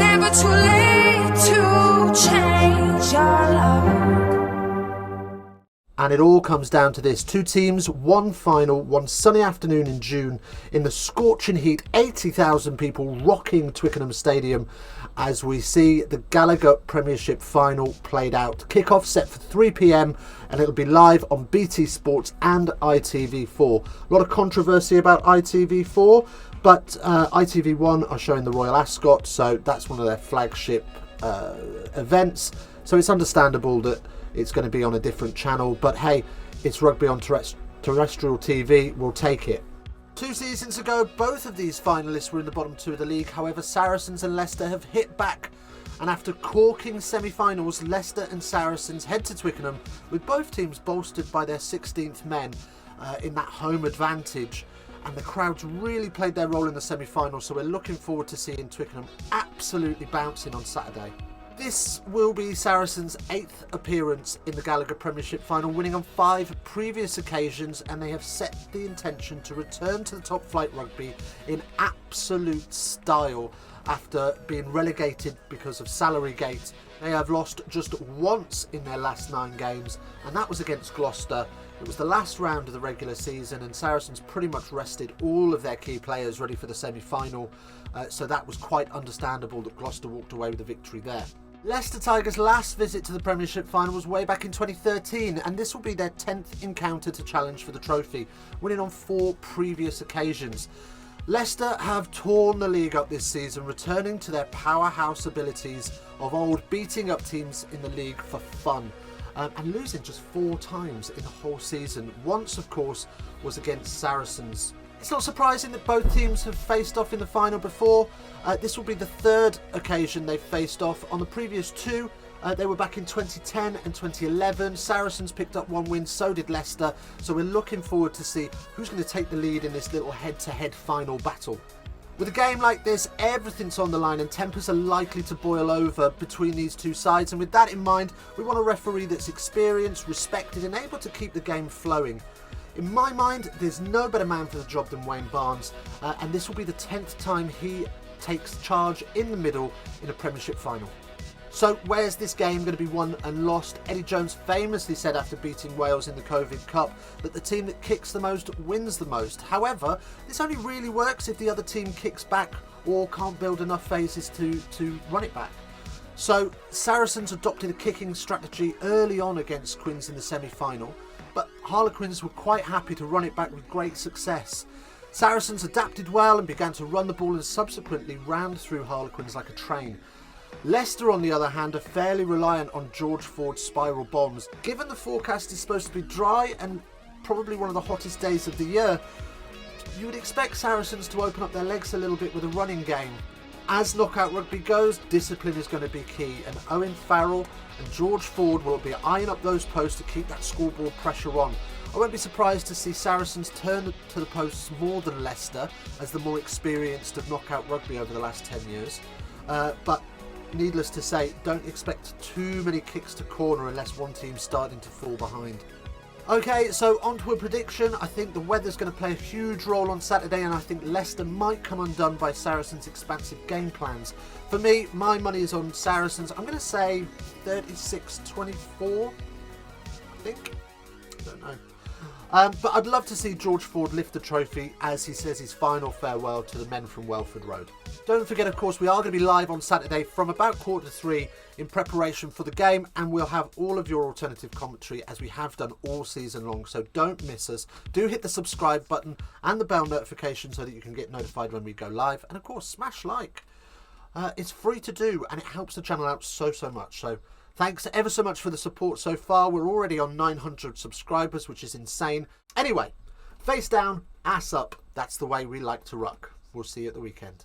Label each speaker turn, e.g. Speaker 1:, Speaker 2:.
Speaker 1: never too late to change your luck.
Speaker 2: And it all comes down to this. Two teams, one final, one sunny afternoon in June in the scorching heat, 80,000 people rocking Twickenham Stadium as we see the Gallagher Premiership Final played out. Kick-off set for 3 p.m. and it'll be live on BT Sports and ITV4. A lot of controversy about ITV4, but ITV1 are showing the Royal Ascot, so that's one of their flagship events. So it's understandable that it's going to be on a different channel, but hey, it's rugby on terrestrial TV, we'll take it. 2 seasons ago, both of these finalists were in the bottom 2 of the league. However, Saracens and Leicester have hit back, and after corking semi-finals, Leicester and Saracens head to Twickenham, with both teams bolstered by their 16th men in that home advantage. And the crowds really played their role in the semi-final, so we're looking forward to seeing Twickenham absolutely bouncing on Saturday. This will be Saracens' 8th appearance in the Gallagher Premiership Final, winning on 5 previous occasions, and they have set the intention to return to the top flight rugby in absolute style after being relegated because of salary gate. They have lost just once in their last 9 games, and that was against Gloucester. It was the last round of the regular season, and Saracens pretty much rested all of their key players ready for the semi-final, so that was quite understandable that Gloucester walked away with the victory there. Leicester Tigers' last visit to the Premiership Final was way back in 2013, and this will be their 10th encounter to challenge for the trophy, winning on 4 previous occasions. Leicester have torn the league up this season, returning to their powerhouse abilities of old, beating up teams in the league for fun, and losing just 4 times in the whole season. Once, of course, was against Saracens. It's not surprising that both teams have faced off in the final before. This will be the 3rd occasion they've faced off. On the previous 2, they were back in 2010 and 2011. Saracens picked up 1 win, so did Leicester. So we're looking forward to see who's going to take the lead in this little head-to-head final battle. With a game like this, everything's on the line and tempers are likely to boil over between these two sides. And with that in mind, we want a referee that's experienced, respected and able to keep the game flowing. In my mind, there's no better man for the job than Wayne Barnes, and this will be the 10th time he takes charge in the middle in a Premiership final. So where's this game going to be won and lost? Eddie Jones famously said after beating Wales in the COVID Cup that the team that kicks the most wins the most. However, this only really works if the other team kicks back or can't build enough phases to run it back. So Saracens adopted a kicking strategy early on against Quins in the semi-final, but Harlequins were quite happy to run it back with great success. Saracens adapted well and began to run the ball and subsequently ran through Harlequins like a train. Leicester, on the other hand, are fairly reliant on George Ford's spiral bombs. Given the forecast is supposed to be dry and probably one of the hottest days of the year, you would expect Saracens to open up their legs a little bit with a running game. As knockout rugby goes, discipline is going to be key, and Owen Farrell and George Ford will be eyeing up those posts to keep that scoreboard pressure on. I won't be surprised to see Saracens turn to the posts more than Leicester, as the more experienced of knockout rugby over the last 10 years. But needless to say, don't expect too many kicks to corner unless one team's starting to fall behind. Okay, so on to a prediction. I think the weather's going to play a huge role on Saturday, and I think Leicester might come undone by Saracens' expansive game plans. For me, my money is on Saracens. I'm going to say 36-24, I think. I don't know. But I'd love to see George Ford lift the trophy as he says his final farewell to the men from Welford Road. Don't forget, of course, we are going to be live on Saturday from about 2:45 in preparation for the game, and we'll have all of your alternative commentary as we have done all season long, so don't miss us. Do hit the subscribe button and the bell notification so that you can get notified when we go live, and of course smash like. It's free to do and it helps the channel out so much. So thanks ever so much for the support so far. We're already on 900 subscribers, which is insane. Anyway, face down, ass up. That's the way we like to ruck. We'll see you at the weekend.